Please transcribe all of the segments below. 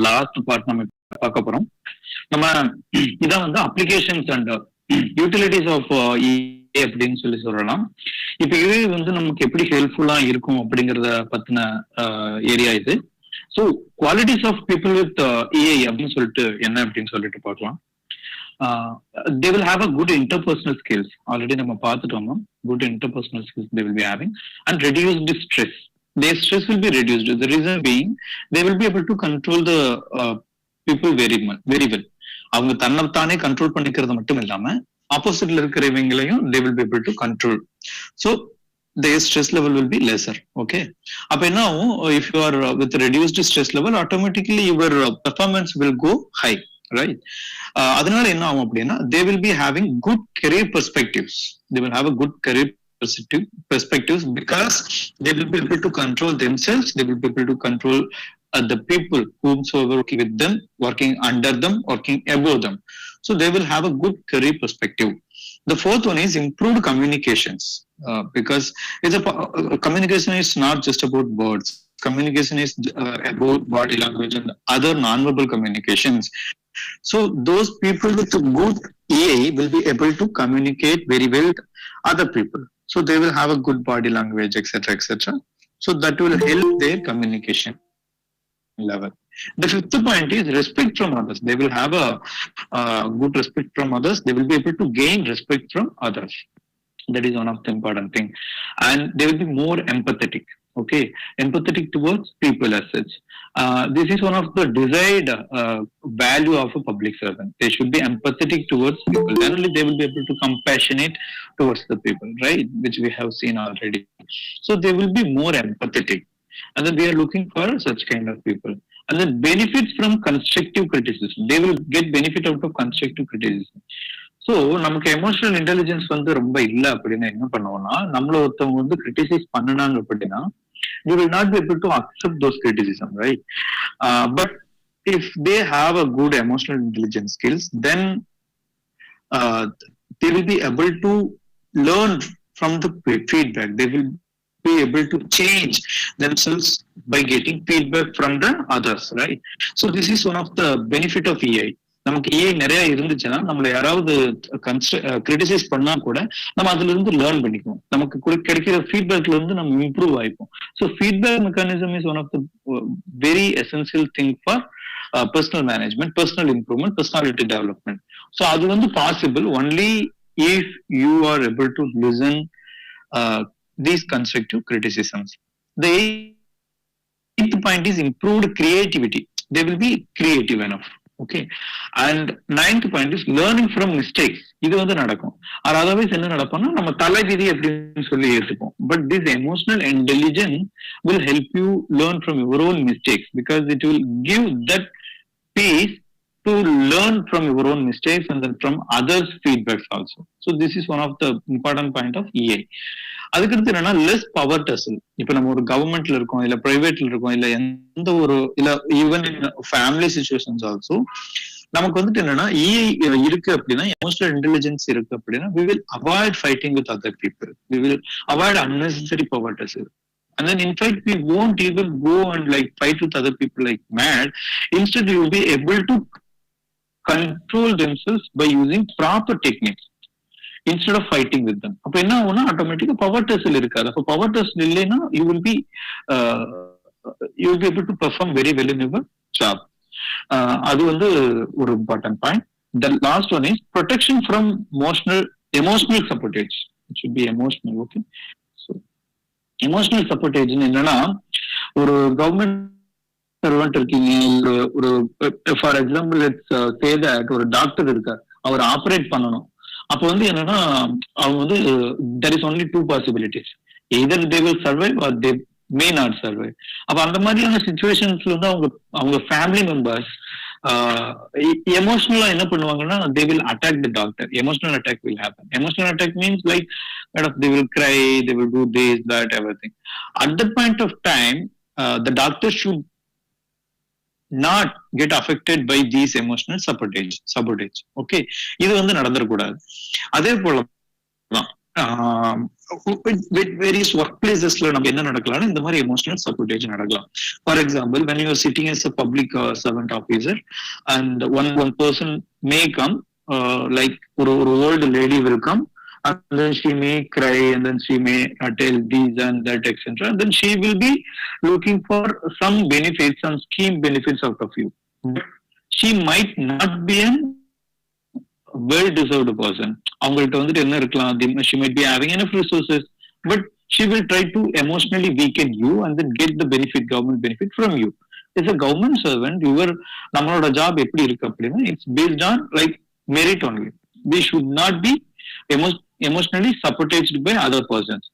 Last part நம்ம பார்க்க போறோம். நம்ம இதான் வந்து அப்ளிகேஷன்ஸ் அண்ட் யூட்டிலிட்டிஸ் ஆஃப் அப்படின்னு சொல்லலாம். இப்ப இது வந்து நமக்கு எப்படி ஹெல்ப்ஃபுல்லா இருக்கும் அப்படிங்கறத பத்தின ஏரியா இது. So qualities of people with AI அப்படின்னு சொல்லிட்டு என்ன அப்படின்னு சொல்லிட்டு பார்க்கலாம். They will have a good interpersonal skills. Already நம்ம பார்த்துட்டோம். Good interpersonal skills they will be having and reduced stress. Their stress will be reduced. The reason being they will be able to control the people very well. அவங்க தன்னைத்தானே control பண்ணிக்கிறது மட்டும் இல்லாம ஆப்போசிட்ல இருக்கிறவங்களையும் they will be able to control. So their stress level will be lesser. Okay. அப்ப என்ன ஆகும், if you are with reduced stress level, automatically your performance will go high. Right. அதனால என்ன ஆகும் அப்படின்னா they will be having good career perspectives. They will have a good career perspectives because they will be able to control themselves. They will be able to control the people whomsoever working with them, working under them, working above them. So they will have a good career perspective. The fourth one is improved communications, because communication is not just about words. Communication is about body language and other non-verbal communications. So those people with good AI will be able to communicate very well with other people. So they will have a good body language, etc., etc. So that will help their communication level. The fifth point is respect from others. They will have a good respect from others. They will be able to gain respect from others. That is one of the important thing. And they will be more empathetic. Okay, empathetic towards people as such. This is one of the desired value of a public servant. They should be empathetic towards people. Then only they will be able to compassionate towards the people, right? Which we have seen already. So they will be more empathetic. And then we are looking for such kind of people. And then benefits from constructive criticism. They will get benefit out of constructive criticism. So நமக்கு emotional intelligence வந்து ரொம்ப இல்லை அப்படின்னா என்ன பண்ணுவோம்னா, நம்மள ஒருத்தவங்க வந்து கிரிட்டிசைஸ் பண்ணினாங்க அப்படின்னா you will not be able to accept those criticism, right? But if they have a good emotional intelligence skills, then they will be able to learn from the feedback. They will be able to change themselves by getting feedback from the others, right? So this is one of the benefit of AI. நமக்கு AI நிறைய இருந்துச்சுன்னா நம்மள யாராவது criticise பண்ணா கூட நம்ம அதுல இருந்து லேர்ன் பண்ணிக்குவோம். நமக்கு கிடைக்கிற ஃபீட்பேக்ல இருந்து நம்ம இம்ப்ரூவ் ஆயிப்போம். So feedback mechanism is one of the very essential thing for personal management, personal improvement, personality development. So அது வந்து possible only if you are able to listen these constructive criticisms. The eighth point is improved creativity. They will be creative enough. Okay. And ninth point is learning from mistakes. இது வந்து நடக்கும். Otherwise என்ன நடக்கும்னா நம்ம தலைவிதி அப்படின்னு சொல்லி ஏற்றுப்போம். But this emotional intelligence will help you learn from your own mistakes because it will give that peace to learn from your own mistakes and then from others' feedbacks also. So this is one of the important point of EA. அதுக்கடுத்து என்னன்னா less power டசல். இப்ப நம்ம ஒரு கவர்மெண்ட்ல இருக்கோம், இல்ல பிரைவேட்ல இருக்கோம், இல்ல எந்த ஒரு இல்ல ஈவன் ஃபேமிலி சிச்சுவேஷன்ஸ் ஆல்சோ நமக்கு வந்துட்டு என்னன்னா EA இருக்கு அப்படின்னா, எமோஷனல் இன்டெலிஜென்ஸ் இருக்கு அப்படின்னா we will avoid fighting with other people. We will avoid unnecessary power tussle. And then in fact we won't even go and like fight with other people like mad. Instead we will be able to control themselves by using proper techniques instead of fighting with them. அப்ப என்ன ஆகும்னா ஆட்டோமேட்டிக்கா power test இருக்காது. அப்ப power test இல்லைன்னா you will be able to perform very well in your job. அது வந்து ஒரு important point. The last one is protection from emotional sabotage. It should be emotional. Okay. So emotional sabotage என்னன்னா, ஒரு government servant இருக்கீங்க, ஒரு for example let's say that ஒரு doctor இருக்கார், அவர் operate பண்ணணும். அப்போ வந்து என்னன்னா அவங்க வந்து there is only two possibilities. Either they will survive or they may not survive. அப்ப அந்த மாதிரியான சிச்சுவேஷன்ஸ்ல வந்து அவங்க ஃபேமிலி மெம்பர்ஸ் எமோஷனலா என்ன பண்ணுவாங்கன்னா they will attack the doctor. Emotional attack will happen. Emotional attack means like they will cry, they will do this, that, everything. At that point of time, the doctor should not get affected by these emotional sabotage. Okay, இது வந்து நடந்துடக்கூடாது. அதே போலதான் with various workplaces நம்ம என்ன நடக்கலாம் இந்த மாதிரி emotional சப்போர்டேஜ் நடக்கலாம். For example when you are sitting as a public servant officer and one person may come like ஒரு old lady will come and then she may cry and then she may tell this and that etc. And then she will be looking for some benefits, some scheme benefits out of you. She might not be an well deserved person. அவங்கள்ட்ட வந்துட்டு என்ன இருக்கலாம், she might be having enough resources but she will try to emotionally weaken you and then get the benefit, government benefit from you. As a government servant, நம்மளோட job எப்படி இருக்கு அப்படின்னா it's based on like merit only. We should not be emotionally supported by other persons,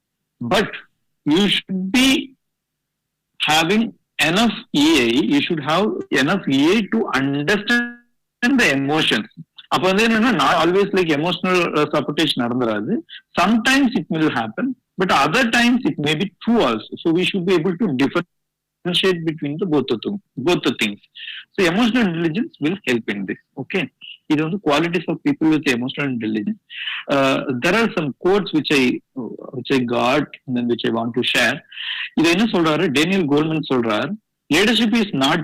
but you should be having enough EA, you should have enough EA to understand the emotions. அப்ப வந்து என்னன்னா not always like emotional supportage நடந்துராது. Sometimes it will happen but other times it may be true also. So we should be able to differentiate between both the things. So emotional intelligence will help in this. Okay, இது வந்து qualities of people with emotional intelligence. There are some quotes which I got and then which I want to share. இது என்ன சொல்றாரு, Daniel Coleman சொல்றார், leadership is not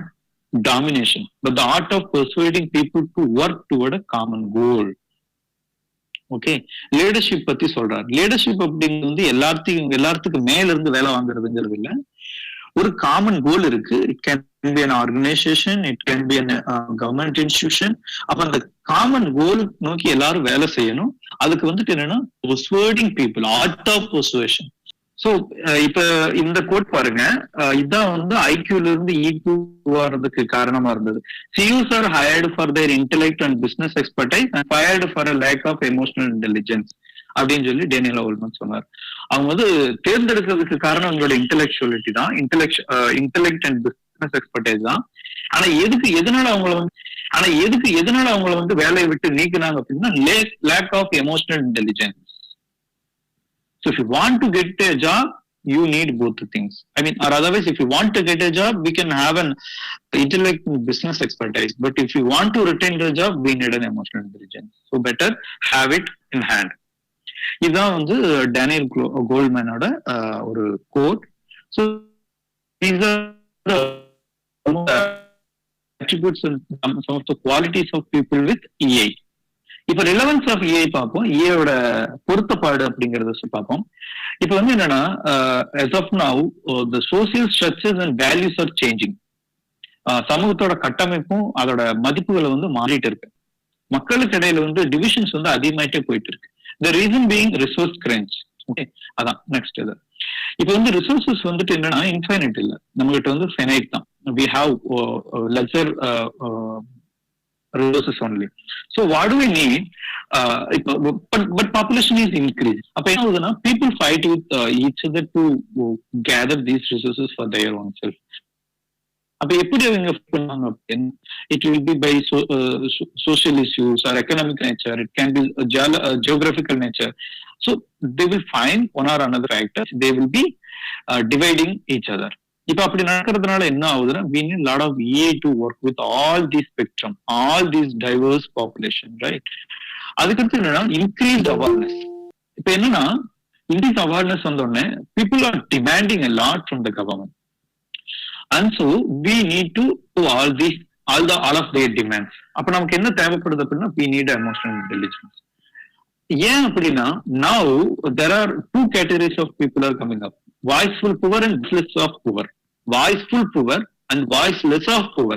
domination but the art of persuading people to work toward a common goal. Okay, leadership பத்தி சொல்றாரு. Leadership அப்படிங்கிறது வந்து எல்லாத்துக்கும் மேல இருந்து வேலை வாங்குறதுங்கிறது இல்ல, ஒரு காமன் கோல் இருக்கு. It can be an organization, it can be an government institution. அப்ப அந்த காமன் கோல் நோக்கி எல்லாரும் வேலை செய்யணும். அதுக்கு வந்துட்டு என்னன்னா persuading people, art of persuasion. So இப்ப இந்த கோட் பாருங்க, இதான் வந்து ஐக்யூல இருந்து ஈக்யூ வர்றதுக்கு காரணமா இருந்தது. CEOs are hired for their intellect and business expertise and fired for a lack of emotional intelligence அப்படின்னு சொல்லி டேனியல் கோல்மன் சொன்னார். அவங்க வந்து தேர்ந்தெடுக்கிறதுக்கு காரணம் அவங்களோட இன்டெலெக்சுவலிட்டி தான், இன்டெலெக்ட் அண்ட் பிசினஸ் எக்ஸ்பர்டைஸ் தான். ஆனா எதனால அவங்கள வந்து வேலையை விட்டு நீக்கினாங்க அப்படின்னா lack of emotional intelligence. So if you want to get a job, you need both the things. I mean, or otherwise, if you want to get a job, we can have an intellect and business expertise. But if you want to retain the job, we need an emotional intelligence. So better have it in hand. இதுதான் வந்து Daniel கோல்மனோட ஒரு code. So these are the attributes and some of the qualities of people with EA. இப்ப relevance of AI பார்ப்போம், ஏஐயோட பொருத்தப்பாடு அப்படிங்கறத பார்ப்போம். இப்ப வந்து என்னன்னா as of now the social structures and values are changing. சமூகத்தோட கட்டமைப்பும் அதோட மதிப்புகளை வந்து மாறிட்டு இருக்கு. மக்களுக்கு இடையில வந்து டிவிஷன்ஸ் வந்து அதிகமாயிட்டே போயிட்டு இருக்கு. the reason being resource crunch. Okay, அதான் நெக்ஸ்ட் இது. இப்ப வந்து ரிசோர்சஸ் வந்துட்டு என்னன்னா இன்ஃபைனைட் இல்ல, நம்ம கிட்ட வந்து ஃபைனைட் தான். we have lesser resources only. So what do we need? But population is increased. அப்ப என்ன ஆகுதுன்னா people fight with each other to gather these resources for their own self. அப்ப எப்படி அவங்க பண்ணாங்க அப்படின்னு, it will be by social issues or economic nature, it can be geographical nature. So they will find one or another factor, they will be dividing each other. இப்ப அப்படி நடக்கிறதுனால என்ன ஆகுதுன்னா we need a lot of EA to work with all these spectrum, all these diverse population, right? அதுக்கடுத்து என்னன்னா increased awareness. இப்ப என்னன்னா increased awareness வந்தோடனே people are demanding a lot from the government and so we need to do all of their demands. அப்ப நமக்கு என்ன தேவைப்படுது அப்படின்னா we need emotional intelligence. ஏன் அப்படின்னா now there are two categories of people are coming up: voiceful poor and voiceless of poor. Voiceful poor and voiceless of poor.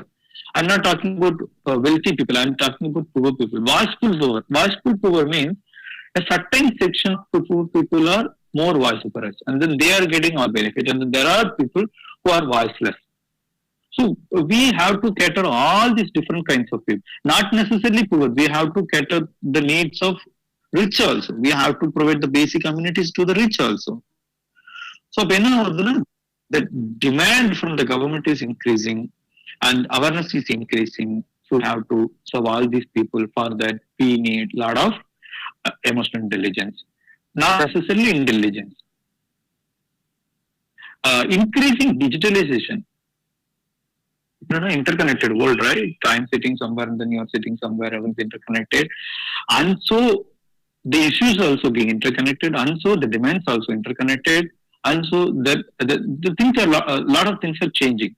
I'm not talking about wealthy people, I'm talking about poor people. Voiceful poor means a certain section of poor people are more vociferous and then they are getting all benefit, and then there are people who are voiceless. So we have to cater all these different kinds of people, not necessarily poor. We have to cater the needs of rich also. We have to provide the basic amenities to the rich also. So the demand from the government is increasing and awareness is increasing. So we have to serve all these people. For that we need a lot of emotional intelligence, not necessarily intelligence. Increasing digitalization. Interconnected world, right? I'm sitting somewhere and then you're sitting somewhere, everyone's interconnected. And so the issues also being interconnected, and so the demands also interconnected, and so that the things are a lot of things are changing.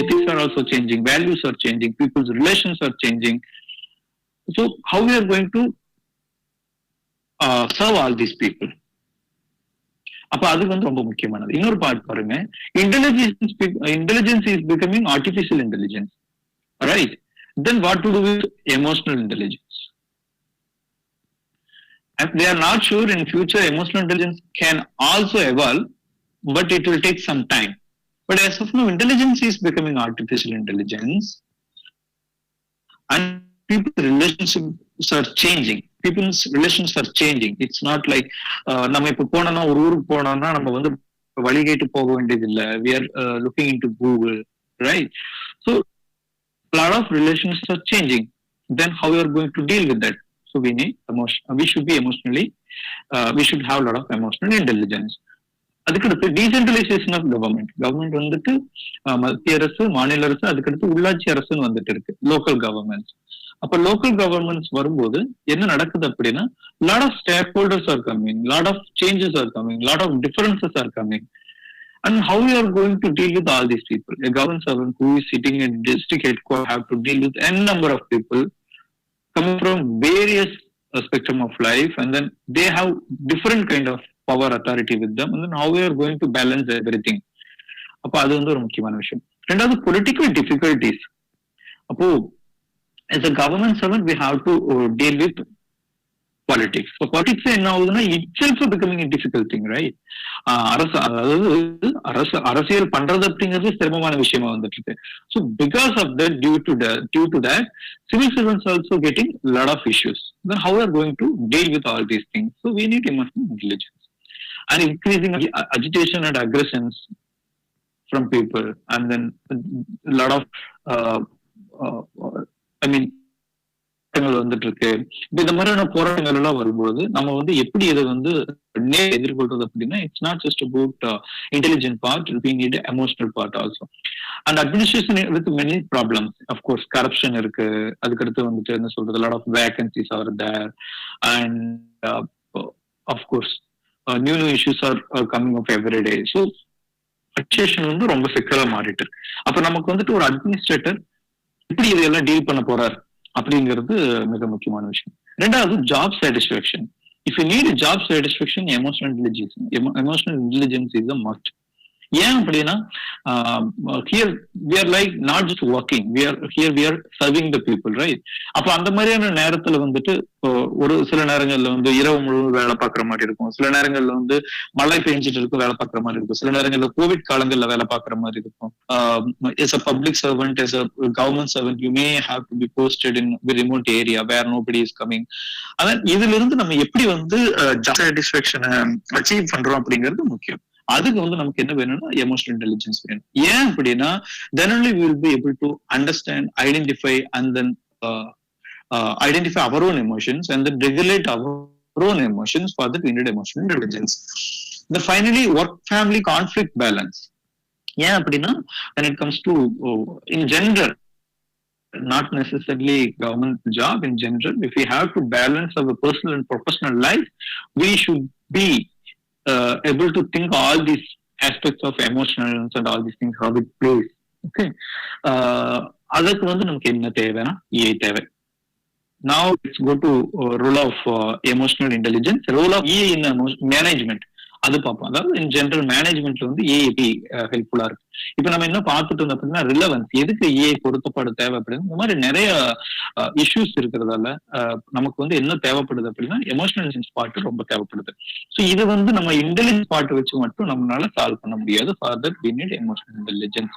Ethics are also changing, values are changing, people's relations are changing. So how we are going to serve all these people? அப்ப அது வந்து ரொம்ப முக்கியமானது. இன்னொரு part பாருங்க, intelligence is becoming artificial intelligence, right? Then what to do with emotional intelligence? And they are not sure in future emotional intelligence can also evolve, but it will take some time. But as of now, intelligence is becoming artificial intelligence, and people's relationships are changing. People's relations are changing. It's not like நம்ம இப்ப போனோம்னா ஒரு ஊருக்கு போனோம்னா நம்ம வந்து வழிகேட்டு போக வேண்டியது இல்லை. We are looking into Google, right? So a lot of relations are changing. Then how we are going to deal with that? So we need we should be emotionally, we should have a lot of emotional intelligence. அதுக்கடுத்து decentralisation of government வந்துட்டு மத்திய அரசு, மாநில அரசு, அதுக்கடுத்து உள்ளாட்சி அரசுன்னு வந்துட்டு இருக்கு, லோக்கல் கவர்மெண்ட்ஸ். அப்ப லோக்கல் கவர்மெண்ட்ஸ் வரும்போது என்ன நடக்குது அப்படின்னா, lot of stakeholders are coming, lot of changes are coming, lot of differences are coming. And how we are going to deal with all these people? A government servant who is sitting in district headquarters have to deal with n number of people coming from various spectrum of life, and then they have different kind of power authority with them, and then how we are going to balance everything. அப்ப அது வந்து ஒரு முக்கியமான விஷயம். ரெண்டாவது, political difficulties. அப்போ as a government servant we have to deal with politics. So politics என்ன ஆகுதுன்னா, itself becoming a difficult thing, right? அரசியல் பண்றது அப்படிங்கிறது சிரமமான விஷயமா வந்துட்டு இருக்கு. So because of that, due to that, civil servants also getting a lot of issues. Then how we are going to deal with all these things? So we need emotional intelligence. And increasing agitation and aggressions from people, and then a lot of வந்துட்டு இருக்கு. இந்த மாதிரியான போராட்டங்கள் எல்லாம் வரும்போது நம்ம வந்து எப்படி இதை வந்து எதிர்கொள்றது அப்படின்னா, it's not just about intelligent part, we need emotional part also. And administration with many problems, of course corruption இருக்கு, அதுக்கடுத்து வந்துட்டு என்ன சொல்றது, lot of vacancies are there, and of course new issues are coming up every day. So administration வந்து ரொம்ப சிக்கலா மாறிட்டு இருக்கு. அப்ப நமக்கு வந்துட்டு ஒரு அட்மினிஸ்ட்ரேட்டர் எப்படி இதெல்லாம் டீல் பண்ண போறார் அப்படிங்கிறது மிக முக்கியமான விஷயம். ரெண்டாவது, job satisfaction. If you need job satisfaction, emotional intelligence is a must. ஏன் அப்படின்னா, here we are like not just working, we are serving the people, right? அப்ப அந்த மாதிரியான நேரத்துல வந்துட்டு ஒரு சில நேரங்கள்ல வந்து இரவு முழுவதும் வேலை பார்க்குற மாதிரி இருக்கும், சில நேரங்கள்ல வந்து மழை பெஞ்சிட்டு இருக்கும் வேலை பார்க்குற மாதிரி இருக்கும், சில நேரங்கள்ல கோவிட் காலங்கள்ல வேலை பார்க்குற மாதிரி இருக்கும். As a public servant, as a government servant, you may have to be posted in a remote area where nobody is coming. அதான் இதுல இருந்து நம்ம எப்படி வந்து ஜாப் சாட்டிஸ்ஃபேக்ஷனை அச்சீவ் பண்றோம் அப்படிங்கிறது முக்கியம். அதுக்கு வந்து நமக்கு என்ன வேணும்னா எமோஷனல் இன்டெலிஜென்ஸ் வேணும். ஏன் அப்படின்னா, then only we will be able to understand, identify, and then identify our own emotions and then regulate our own emotions. For that we need emotional intelligence. Then finally, work family conflict balance. ஏன் அப்படின்னா, when it comes to in general, not necessarily government job, in general, if we have to balance our personal and professional life, we should be able to think all these aspects of emotions and all these things, how it plays. Okay, அதுக்கு வந்து நமக்கு என்ன தேவைன்னா EA தேவை. Now let's go to role of emotional intelligence, role of EA in management. அது பார்ப்போம். அதாவது இன் general மேனேஜ்மெண்ட்ல வந்து ஏ எப்படி ஹெல்ப்ஃபுல்லா இருக்கு. இப்ப நம்ம என்ன பார்த்துட்டு இருந்தோம் அப்படின்னா, ரிலவன்ஸ், எதுக்கு ஏ பொருத்தப்பாடு தேவை அப்படின்னு இந்த மாதிரி நிறைய இஷ்யூஸ் இருக்கிறதால நமக்கு வந்து என்ன தேவைப்படுது அப்படின்னா, எமோஷனல் இன்டெலிஜென்ஸ் பார்ட் ரொம்ப தேவைப்படுது. ஸோ இது வந்து நம்ம இன்டெலிஜென்ஸ் பார்ட் வச்சு மட்டும் நம்மளால சால்வ் பண்ண முடியாது. For that we need emotional intelligence.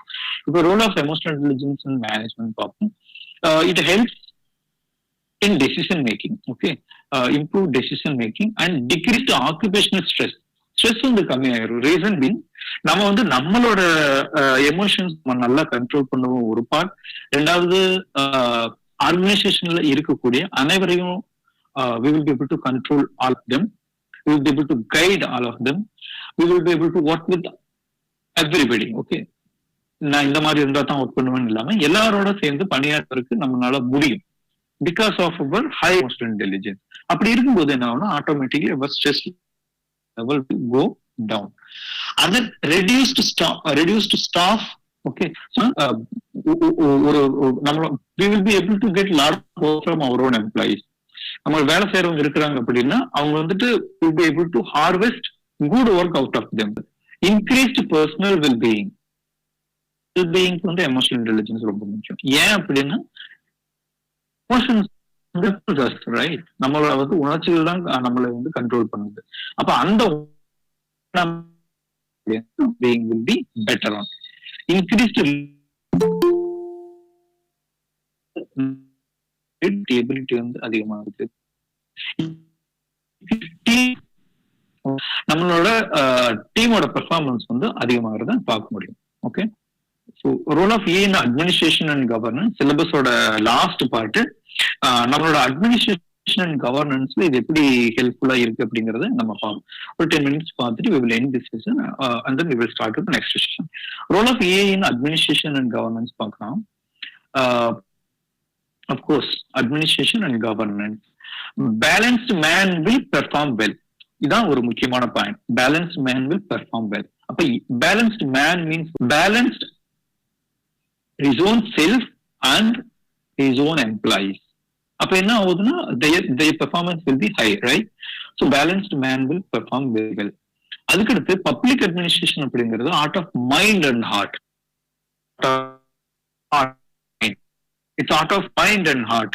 இப்போ role of emotional intelligence in management பார்ப்போம். It helps in decision making, okay, improve decision making and decrease the occupational stress. Stress வந்து கம்மியாயிரும். ரீசன் பீங், நம்ம வந்து நம்மளோட எமோஷன்ஸ் நம்ம நல்லா கண்ட்ரோல் பண்ணுவோம் ஒரு பார்ட். ரெண்டாவது, ஆர்கனைசேஷன்ல இருக்கக்கூடிய அனைவரையும் we will be able to control all of them, we will be able to guide all of them, we will be able to work with everybody. Okay, நான் இந்த மாதிரி இருந்தா தான் ஒர்க் பண்ணுவேன்னு இல்லாம எல்லாரோட சேர்ந்து பணியாற்றுறதுக்கு நம்மளால முடியும். Because of our high emotional intelligence. அப்படி இருக்கும்போது என்ன ஆகும்னா automatically our stress level will go down. And then reduced staff, okay, so நம்ம we will be able to get lot of work from our own employees. நம்ம வேலை செய்யறவங்க இருக்கிறாங்க அப்படின்னா அவங்க வந்துட்டு will be able to harvest good work out of them. Increased personal well-being வந்து emotional intelligence ரொம்ப முக்கியம். ஏன் அப்படின்னா எமோஷன்ஸ் ரைட், நம்மளோட வந்து உணர்ச்சிகள் தான் நம்மளை வந்து கண்ட்ரோல் பண்ணுது. அப்ப அந்த being will be better on. Increased ability வந்து அதிகமா இருக்கு. நம்மளோட டீமோட பெர்ஃபார்மன்ஸ் வந்து அதிகமாகிறத பார்க்க முடியும். Okay, so role of A in administration and governance சிலபஸோட லாஸ்ட் பார்ட். நம்மளோட அட்மினிஸ்ட்ரேஷன் அண்ட் கவர்னன்ஸ்ல இது எப்படி ஹெல்ப்ஃபுல்லா இருக்கு அப்படிங்கறத நம்ம பார்ப்போம். ஒரு 10 minutes பார்த்துட்டு we will end this session and then we will start with the next session. Role of EA in administration and governance பார்க்கலாம். Of course, administration and governance. Balanced man will perform well. இதான் ஒரு முக்கியமான point. Balanced man will perform well. அப்ப balanced man means balanced his own self and his own employees. அப்ப என்ன ஆகுதுன்னா their performance will be high, right? So balanced man will perform very well. அதுக்கடுத்து public administration அப்படிங்கிறது art of mind and heart. It's art of mind and heart.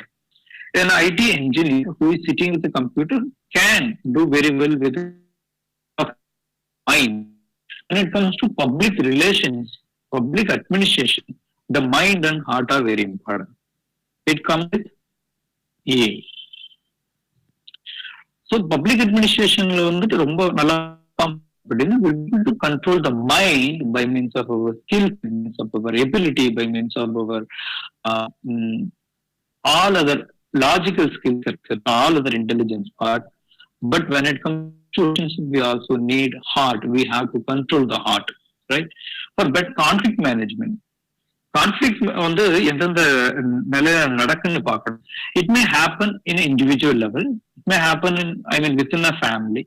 An IT engineer who is sitting with a computer can do very well with mind. When it comes to public relations, public administration, the mind and heart are very important. It comes with EA. So public administration வந்துட்டு ரொம்ப நல்லா we're able to control the mind by means of our skills, by means of our ability, by means of our all other logical skills, all other intelligence part. But when it comes to relationship, we also need heart. We have to control the heart, right? For better conflict management. Conflict வந்து எந்தெந்த நிலையில நடக்குன்னு பார்க்கணும். It may happen in an individual level. It may happen within a family.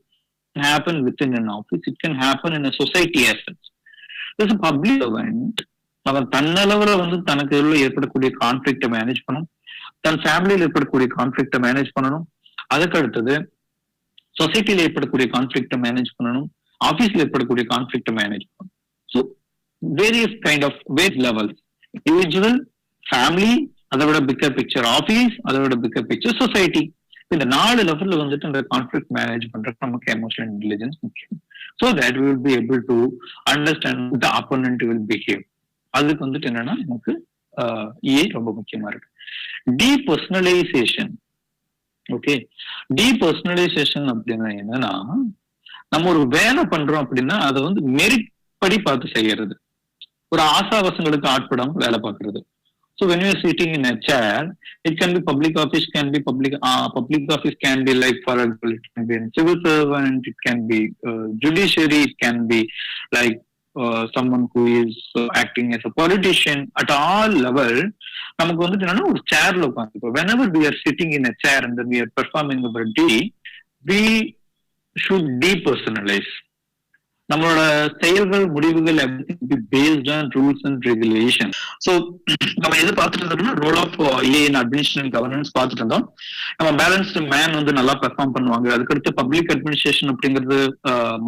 Happen within an office. It can happen in a society as such. There's a public event. அவன் தன்னளவுல வந்து தனக்கு ஏற்படக்கூடிய கான்ஃபிளிக்ட மேனேஜ் பண்ணணும், தன் ஃபேமிலியில ஏற்படக்கூடிய கான்ஃபிளிக்ட மேனேஜ் பண்ணணும், அதுக்கு அடுத்தது சொசைட்டில ஏற்படக்கூடிய கான்ஃபிளிக்ட மேனேஜ் பண்ணணும், ஆபீஸ்ல ஏற்படக்கூடிய கான்ஃபிளிக்ட மேனேஜ் பண்ணணும். So various kind of levels, individual, family, அதை விட பிக்கர் பிக்சர் ஆபீஸ், அதை விட பிக்கர் பிக்சர் சொசைட்டி. இந்த 4 லெவல்ல வந்துட்டு இந்த கான்ஃபிளிக்ட் மேனேஜ் பண்றதுக்கு நமக்கு எமோஷனல் இன்டெலிஜென்ஸ் முக்கியம். So that we will be able to understand the opponent will behave. அதுக்கு வந்துட்டு என்னன்னா நமக்கு ஏ ரொம்ப முக்கியமா இருக்கு. டீபர்சனலைசேஷன். ஓகே, டீபர்சனலைசேஷன் அப்படின்னா என்னன்னா நம்ம ஒரு வேலை பண்றோம் அப்படின்னா அதை வந்து மெரிட் படி பார்த்து செய்யறது, ஒரு ஆசாவசங்களுக்கு ஆட்படாம வேலை பார்க்கறது. So when you are sitting in a chair, it can be public office, public office can be like, for example, it can be a civil servant, it can be judiciary, it can be like someone who is acting as a politician. At all level, நமக்கு வந்துட்டு என்னன்னா ஒரு சேர்ல உட்காந்துப்போம். Whenever we are sitting in a chair and then we are performing our duty, we should depersonalize. நம்மளோட செயல்கள், முடிவுகள் based on rules and regulation. So நம்ம எது பார்த்துட்டு இருந்தோம்னா role of A in administration governance பார்த்துட்டு இருந்தோம். நம்ம பேலன்ஸ்டு மேன் வந்து நல்லா பெர்ஃபார்ம் பண்ணுவாங்க. அதுக்கடுத்து பப்ளிக் அட்மினிஸ்ட்ரேஷன் அப்படிங்கிறது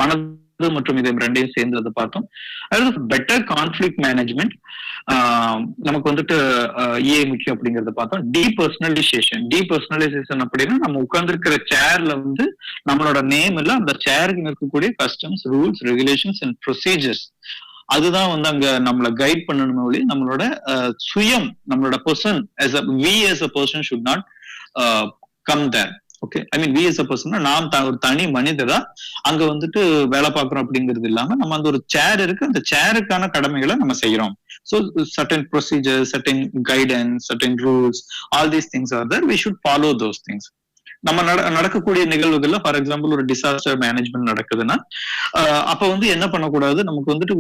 மனது மற்றும் இதை ரெண்டையும் சேர்ந்து அதை பார்த்தோம். அதாவது பெட்டர் கான்ஃபிளிக்ட் மேனேஜ்மெண்ட் நமக்கு வந்துட்டு ஏ முக்கியம் அப்படிங்கறத பார்த்தோம். டீபர்சனலைசேஷன் அப்படின்னா நம்ம உட்கார்ந்துருக்கிற சேர்ல வந்து நம்மளோட நேம் இல்ல, அந்த சேருக்கு இருக்கக்கூடிய customs, rules, regulations and procedures அதுதான் வந்து அங்க நம்மளை கைட் பண்ணணுமே ஒழிய நம்மளோட சுயம், நம்மளோட person we as a person should not come there. Okay, I mean we as a person நாம் ஒரு தனி மனிதரா அங்க வந்துட்டு வேலை பார்க்கறோம் அப்படிங்கிறது இல்லாம நம்ம அந்த ஒரு சேர் இருக்கு, அந்த சேருக்கான கடமைகளை நம்ம செய்யறோம். So certain procedures, certain guidance, certain rules, all these things are there. We should follow those things. நம்ம நடக்கக்கூடிய நிகழ்வுகள்ல ஃபார் எக்ஸாம்பிள் ஒரு டிசாஸ்டர் மேனேஜ்மெண்ட் நடக்குதுன்னா அப்ப வந்து என்ன பண்ணக்கூடாது, நமக்கு வந்துட்டு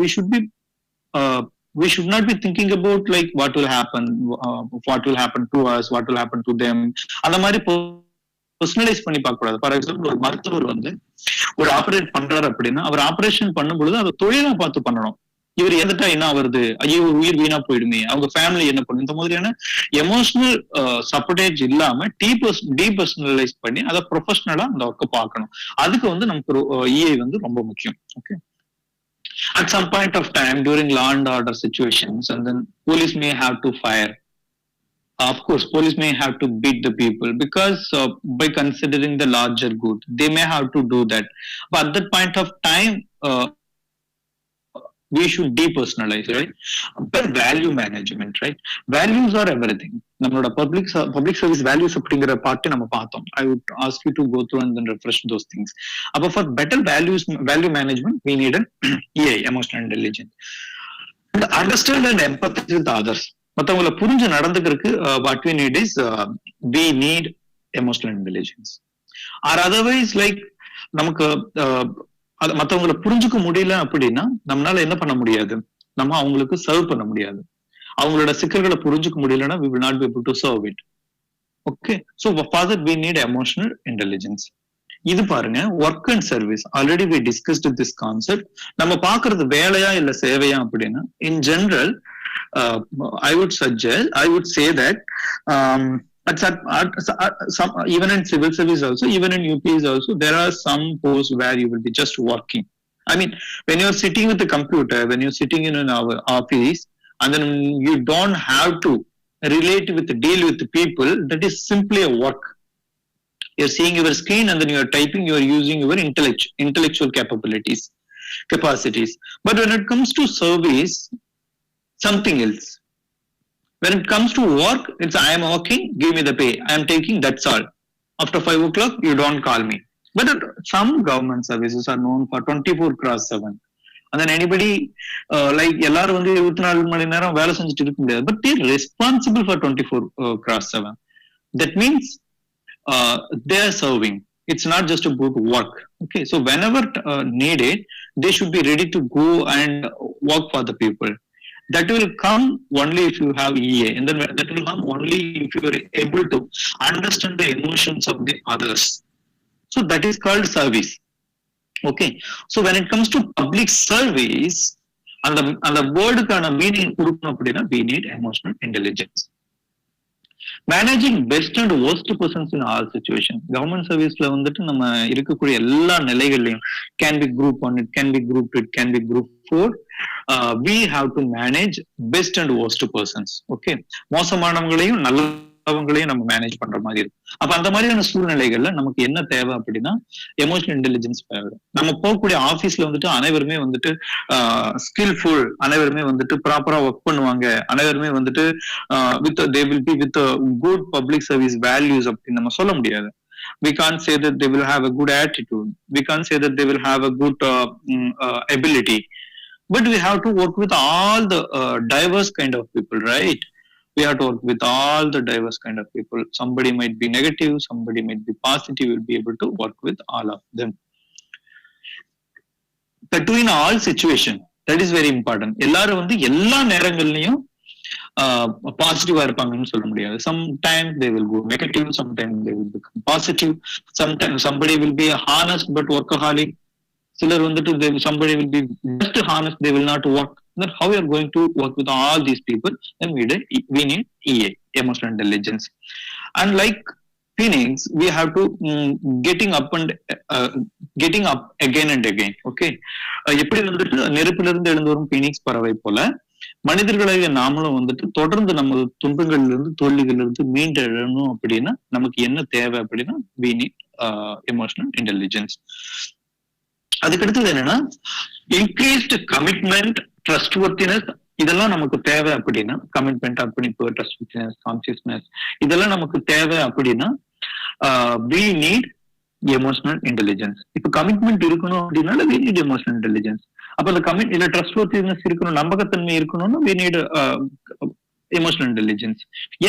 we should not be thinking about like what will happen to us, what will happen to them. அந்த மாதிரி பர்சனலைஸ் பண்ணி பார்க்க கூடாது. ஃபார் எக்ஸாம்பிள் ஒரு மருத்துவர் வந்து ஒரு ஆபரேட் பண்றாரு அப்படின்னா அவர் ஆபரேஷன் பண்ணும் பொழுது அதை தொழிலா பார்த்து பண்ணணும். இவர் எதுட்டா என்ன வருது, ஐயோ உயிர் வீணா போயிடுமே, அவங்க ஃபேமிலி என்ன பண்ணும், இந்த மாதிரியான எமோஷனல் சப்போர்டேஜ் இல்லாம டீபர்சனலைஸ் பண்ணி அதை ப்ரொஃபஷனலா அந்த ஒர்க்கை பார்க்கணும். அதுக்கு வந்து நமக்கு இஐ வந்து ரொம்ப முக்கியம். Okay. At some point of time during law and order situations, and then police may have to fire. Of course, police may have to beat the people because by considering the larger good, they may have to do that. But at that point of time, we should depersonalize, right? But value management, right? Values are everything. நம்மளோட public service values அப்படிங்கிற part நம்ம பார்த்தோம். I would ask you to go through and then refresh those things. அப்ப for better value management, we need an EI, emotional intelligence. And understand and empathize with others. மத்தவங்களை புரிஞ்சு நடந்துக்கிறதுக்கு what we need is we need emotional intelligence. Or otherwise, like நமக்கு மத்தவங்களை புரிஞ்சுக்க முடியல அப்படின்னா நம்மளால என்ன பண்ண முடியாது, நம்ம அவங்களுக்கு சர்வ் பண்ண முடியாது. அவங்களோட சிக்கல்களை புரிஞ்சுக்க முடியலன்னா we will not be able to serve it. Okay, so for that we need emotional intelligence. இது பாருங்க, work and service, already we discussed this concept. நம்ம பாக்குறது வேலையா இல்ல சேவையா அப்படின்னா in general I would say that even in civil service also, even in UPS also, there are some posts where you will be just working. I mean, when you're sitting with the computer, when you're sitting in an office, and then you don't have to deal with the people, that is simply a work. You're seeing your screen and then you're typing, you're using your intellectual capacities. But when it comes to service, something else. When it comes to work, it's I am working, give me the pay, I am taking, that's all. After 5 o'clock, you don't call me. But some government services are known for 24/7. And then anybody, like எல்லாரும் வந்து 24 மணி நேரம் வேலை செஞ்சுட்டு இருக்க முடியாது. But they're responsible for 24/7. That means they are serving. It's not just about work. Okay, so whenever needed, they should be ready to go and work for the people. That will come only if you have EA, and then that will come only if you are able to understand the emotions of the others. So that is called service. Okay, so when it comes to public service, and the word kana meaning kudukonu appadina, we need emotional intelligence. Managing best and worst persons in all situations. Government service la vandu நம்ம இருக்கக்கூடிய எல்லா நிலைகளிலும் can be group 1, it can be group 2, it can be group 4. We have to manage best and worst persons. Okay, மோசமானவங்களையும் நல்லவங்களையும் நம்ம manage பண்ற மாதிரி இருக்கும். அப்ப அந்த மாதிரியான சூழ்நிலைகள்ல நமக்கு என்ன தேவை அப்படின்னா எமோஷனல் இன்டெலிஜென்ஸ் தேவை. நம்ம போகக்கூடிய ஆபீஸ்ல வந்துட்டு அனைவருமே வந்துட்டு ஸ்கில்ஃபுல், அனைவருமே வந்துட்டு ப்ராப்பரா ஒர்க் பண்ணுவாங்க, அனைவருமே வந்துட்டு they will be with good public service values அப்படின்னு நம்ம சொல்ல முடியாது. We can't say that they will have a good attitude. We can't say that they will have a good ability. But we have to work with all the diverse kind of people, right? We have to work with all the diverse kind of people. Somebody might be negative, somebody might be positive. We'll be able to work with all of them. But in all situation, that is very important. எல்லாரும் வந்து எல்லா நேரங்கள்லயும் பாசிட்டிவா இருப்பாங்கன்னு சொல்ல முடியாது. Sometimes they will go negative, sometimes they will become positive, sometimes somebody will be honest but workaholic. சிலர் வந்துட்டு somebody will be just honest, they will not work. Then how we are going to work with all these people? Then we need EA, emotional intelligence. And like Phoenix, we have to getting up again and again. Okay, எப்படி வந்துட்டு நெருப்பிலிருந்து எழுந்து வரும் Phoenix பறவை போல மனிதர்களாகிய நாமளும் வந்துட்டு தொடர்ந்து நம்ம துன்பங்கள்ல இருந்து தோல்விகள்ல இருந்து மீண்டு எழணும் அப்படின்னா நமக்கு என்ன தேவை அப்படின்னா we need emotional intelligence. அதுக்கு அடுத்தது என்னன்னா இன்க்ரீஸ்ட் கமிட்மெண்ட், ட்ரஸ்ட்வர்த்தினஸ், இதெல்லாம் நமக்கு தேவை அப்படின்னா கமிட்மெண்ட், அர்ப்பணிப்பு, ட்ரஸ்ட்வர்த்தினஸ், கான்சியஸ்னஸ், இதெல்லாம் நமக்கு தேவை அப்படின்னா we need emotional intelligence. இப்ப கமிட்மெண்ட் இருக்கணும் அப்படின்னால we need emotional intelligence. அப்ப அந்த இல்ல ட்ரஸ்ட்வர்த்தினஸ் இருக்கணும், நம்பகத்தன்மை இருக்கணும்னா we need emotional intelligence.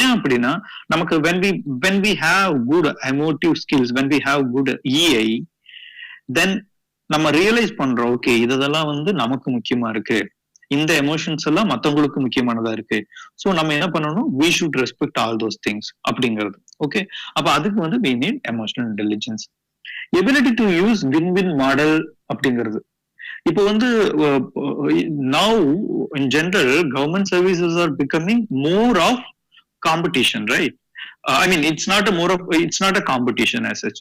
ஏன் அப்படின்னா நமக்கு when we have good emotive skills, when we have good EI, then நம்ம ரியலைஸ் பண்றோம் ஓகே இதெல்லாம் வந்து நமக்கு முக்கியமா இருக்கு, இந்த எமோஷன்ஸ் எல்லாம் மத்தவங்களுக்கு முக்கியமானதா இருக்கு. சோ நம்ம என்ன பண்ணணும், we should respect all those things அப்படிங்கிறது. ஓகே, அப்ப அதுக்கு வந்து we need emotional intelligence. Ability to use win win model அப்படிங்கிறது இப்போ வந்து now in general government services are becoming more of competition, right? I mean, it's not a competition as such.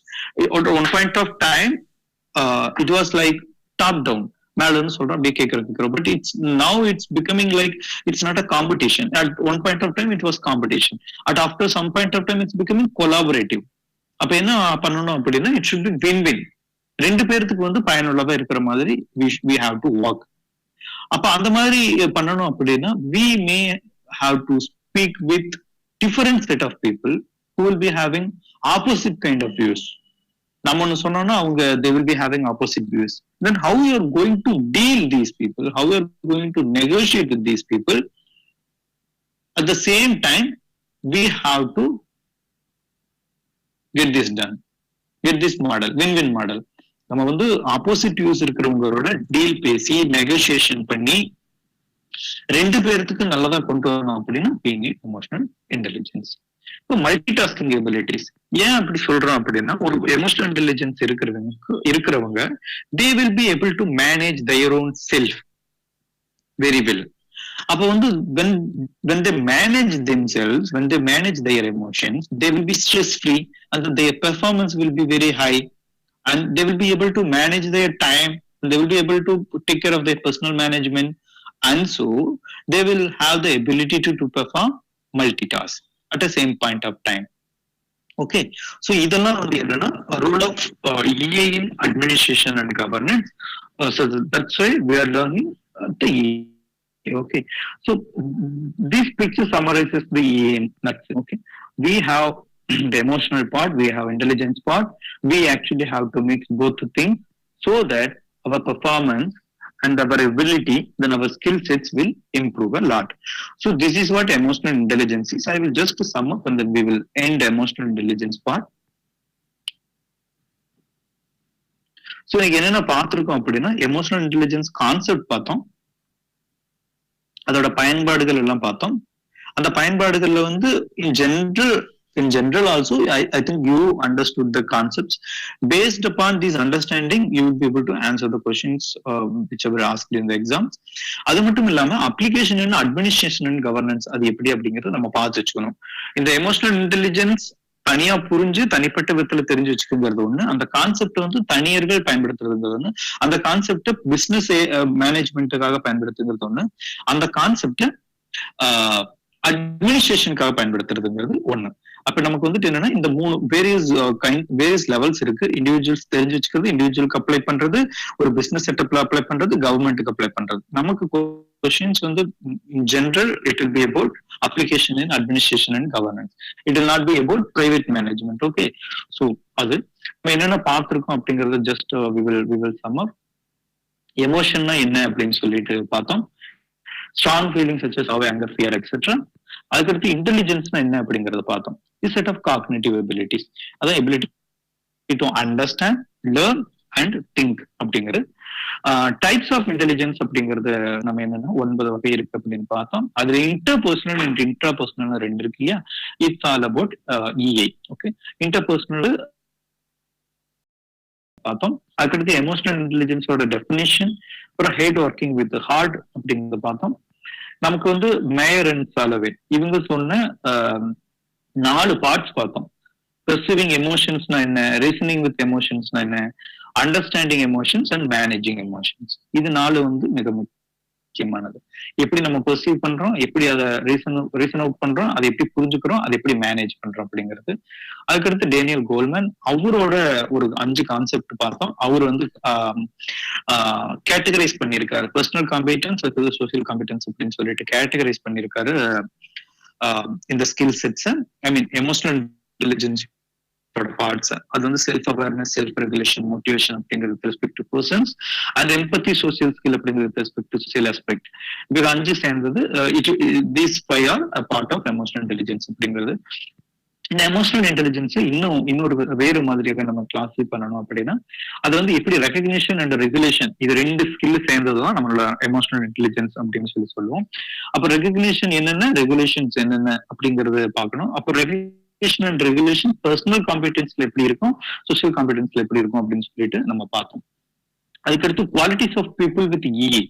At one point of time, it was like top down. மேலன்னு சொல்றோம் அப்படியே கேட்கறோம். But it's becoming like it's not a competition. At one point of time it was competition. After some point of time it's becoming collaborative. அப்ப என்ன பண்ணணும் அப்படின்னா it should be win-win. ரெண்டு பேருக்கு வந்து பயனுள்ளதா இருக்கிற மாதிரி we have to work. அப்ப அந்த மாதிரி பண்ணணும் அப்படின்னா we may have to speak with different set of people who will be having opposite kind of views. நம்ம ஒண்ணு சொன்னோம்னா அவங்க they will be having opposite views. Then how you are going to deal these people, how you are going to negotiate with these people. At the same time we have to get this done, get this model, win-win model. நம்ம வந்து opposite views இருக்கிறவங்களோட deal பேசி negotiation பண்ணி ரெண்டு பேருக்கு நல்லதா கொண்டு வரணும் அப்படின்னா we need emotional intelligence. இப்போ மல்டி டாஸ்கிங் எபிலிட்டிஸ் ஏன் அப்படி சொல்றோம் அப்படின்னா ஒரு எமோஷனல் இன்டெலிஜென்ஸ் இருக்கிறவங்க they will be able to manage their own self very well. அப்ப வந்து when they manage themselves, when they manage their emotions, they will be stress free and their performance will be very high, and they will be able to manage their time, they will be able to take care of their personal management, and so they will have the ability to perform multitask at the same point of time. Okay, so இதெல்லாம் வந்து என்னன்னா role of EA in administration and governance. So that's why we are learning the EA. Okay, so this picture summarizes the EA. Okay, we have the emotional part, we have intelligence part. We actually have to mix both the things so that our performance and our ability, then our skill sets will improve a lot. So this is what emotional intelligence is. I will just sum up and then we will end the emotional intelligence part. So என்னென்ன பார்த்திருக்கோம் அப்படின்னா emotional intelligence concept பார்த்தோம், அதோட பயன்பாடுகள் எல்லாம் பார்த்தோம். அந்த பயன்பாடுகள்ல வந்து in general also I think you understood the concepts. Based upon this understanding you will be able to answer the questions which were asked in the exams. அது மட்டும் இல்லாம application in administration and governance அது எப்படி அப்படிங்கறத நம்ம பார்த்து வச்சுக்கணும். இந்த எமோஷனல் இன்டெலிஜென்ஸ் தனியா புரிஞ்சு தனிப்பட்ட விதத்துல தெரிஞ்சு வச்சுக்கிறது ஒண்ணு, அந்த கான்செப்ட் வந்து தனியர்கள் பயன்படுத்துறது ஒண்ணு, அந்த கான்செப்ட் பிசினஸ் மேனேஜ்மெண்ட்டுக்காக பயன்படுத்துகிறது ஒண்ணு, அந்த கான்செப்ட் அட்மினிஸ்ட்ரேஷனுக்காக பயன்படுத்துறதுங்கிறது ஒண்ணு. அப்ப நமக்கு வந்துட்டு என்னன்னா இந்த மூணு வேரியஸ் லெவல்ஸ் இருக்கு. இண்டிவிஜுவல்ஸ் தெரிஞ்சு வச்சுக்கிறது, இண்டிவிஜுவலுக்கு அப்ளை பண்றது, ஒரு பிசினஸ் செட்டப்ல அப்ளை பண்றது, கவர்மெண்ட்டுக்கு அப்ளை பண்றது. நமக்கு questions வந்து in general it will be about application in administration and governance. It will not be about private management. Okay, so அது நம்ம என்னென்ன பார்த்திருக்கோம் அப்படிங்கறது just we will sum up. எமோஷன்னா என்ன அப்படின்னு சொல்லிட்டு பார்த்தோம். Strong feeling such as anger, fear, etc. அதுக்கடுத்து இன்டெலிஜென்ஸ்னா என்ன அப்படிங்கறத பார்த்தோம். This set of cognitive abilities, அதான் ability to understand, learn and think அப்படிங்கிறது. டைப்ஸ் ஆஃப் இன்டெலிஜென்ஸ் அப்படிங்கறது நம்ம என்னன்னா 9 வகை இருக்கு அப்படின்னு பார்த்தோம். அதுல இன்டர்பர்சனல் அண்ட் இன்ட்ராபர்சனல் 2 இருக்கு இல்லையா? It's all about EA. Okay, interpersonal பார்த்தோம். அதுக்கடுத்து எமோஷனல் இன்டெலிஜென்ஸோட டெஃபினிஷன், அப்புறம் ஹெட் ஒர்க்கிங் வித் ஹார்ட் அப்படிங்கறத பார்த்தோம். நமக்கு வந்து மேயர் அண்ட் சாலவே இவங்க சொன்ன 4 பார்ட்ஸ் பார்த்தோம். பெர்சீவிங் எமோஷன்ஸ்னா என்ன, ரீசனிங் வித் எமோஷன்ஸ்னா என்ன, understanding emotions and managing emotions. இது 4 வந்து மிக முக்கியமானது. எப்படி நம்ம பெர்சீவ் பண்றோம், எப்படி அதை ரீசன் அவுட் பண்றோம், அதை எப்படி புரிஞ்சுக்கிறோம், அதை எப்படி மேனேஜ் பண்றோம் அப்படிங்கிறது. அதுக்கடுத்து டேனியல் கோல்மேன் அவரோட ஒரு 5 கான்செப்ட் பார்த்தோம். அவர் வந்து கேட்டகரைஸ் பண்ணியிருக்காரு. பர்சனல் காம்பிடன்ஸ், அடுத்தது சோசியல் காம்பிடன்ஸ் அப்படின்னு சொல்லிட்டு கேட்டகரைஸ் பண்ணியிருக்காரு இந்த skill sets. I mean emotional intelligence parts. அது வந்து self awareness, self regulation, motivation அப்படிங்கிறது with respect to persons, and empathy, social skill அப்படிங்கிறது with respect to social aspect. இது 5 சேர்ந்தது. These 5 are a part of emotional intelligence அப்படிங்கிறது. இந்த emotional intelligence இன்னொரு வேறு மாதிரியாக நம்ம கிளாஸிஃபை பண்ணணும் அப்படின்னா அது வந்து எப்படி ரெகக்னிஷன் அண்ட் ரெகுலேஷன், இது 2 ஸ்கில் சேர்ந்ததுதான் நம்மளோட எமோஷனல் இன்டெலிஜென்ஸ் அப்படின்னு சொல்லுவோம். அப்போ ரெகக்னிஷன் என்னென்ன, ரெகுலேஷன்ஸ் என்னென்ன அப்படிங்கறது பார்க்கணும். அப்போ recognition communication and regulation personal காம்பிடன்ஸ்ல எப்படி இருக்கும், சோசியல் காம்பிடன்ஸ்ல எப்படி இருக்கும் அப்படின்னு சொல்லிட்டு நம்ம பார்த்தோம். அதுக்கடுத்து qualities of people with EI.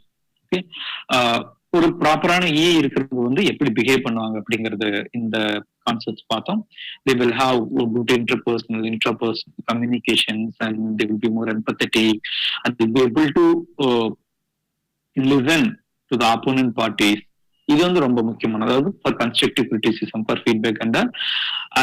Okay, ஒரு ப்ராப்பரான இஏ இருக்கிறது வந்து எப்படி பிஹேவ் பண்ணுவாங்க அப்படிங்கறது இந்த கான்செப்ட்ஸ் பார்த்தோம். They will have good intrapersonal communications, and they will be more empathetic, and they will be able to listen to the opponent parties. இது வந்து ரொம்ப முக்கியமானது. அதாவது for constructive criticism, for feedback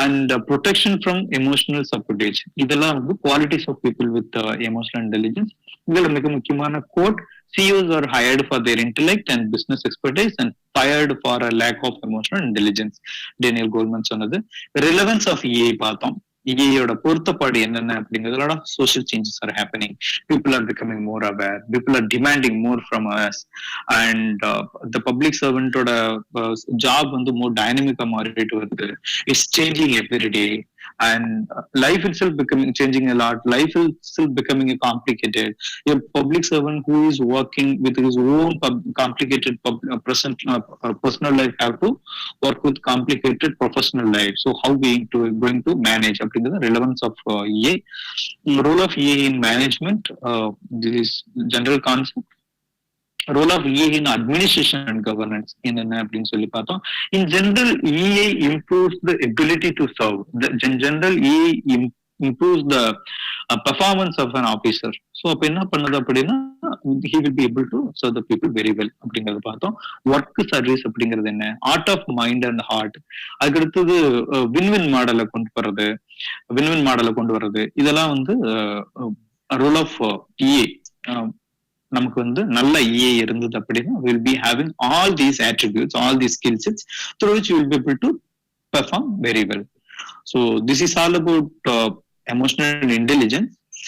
and protection from emotional sabotage. இதெல்லாம் வந்து qualities of people with emotional intelligence. இதுல மிக முக்கியமான quote, CEOs are hired for their intellect and business expertise and fired for a lack of emotional intelligence. Daniel Coleman சொன்னது. Relevance of EA பார்த்தோம். EAயோட பொருத்தப்பாடு என்னென்ன அப்படிங்கிறதுல social changes are happening. People are becoming more aware. People are demanding more from us. And the public servant ஓட job வந்து more dynamic மாறிட்டு வருது. It's changing every day. And life itself changing a lot. Life is still becoming complicated. A public servant who is working with his own complicated personal life have to work with complicated professional life. So how going to manage? The relevance of EA, role of EA in management. This is general concept. Role of EA in administration and governance. In general, EA improves the ability to serve. In general, EA improves the performance of an officer. So, he will be able to serve the people very well. Work service, art of mind and heart. Win-win model. Win-win model. இதெல்லாம் வந்து role of EA. நமக்கு வந்து நல்ல EA இருந்தது அப்படின்னா will be having all these attributes, all these skill sets through which you will be able to perform very well. So this is all about emotional intelligence.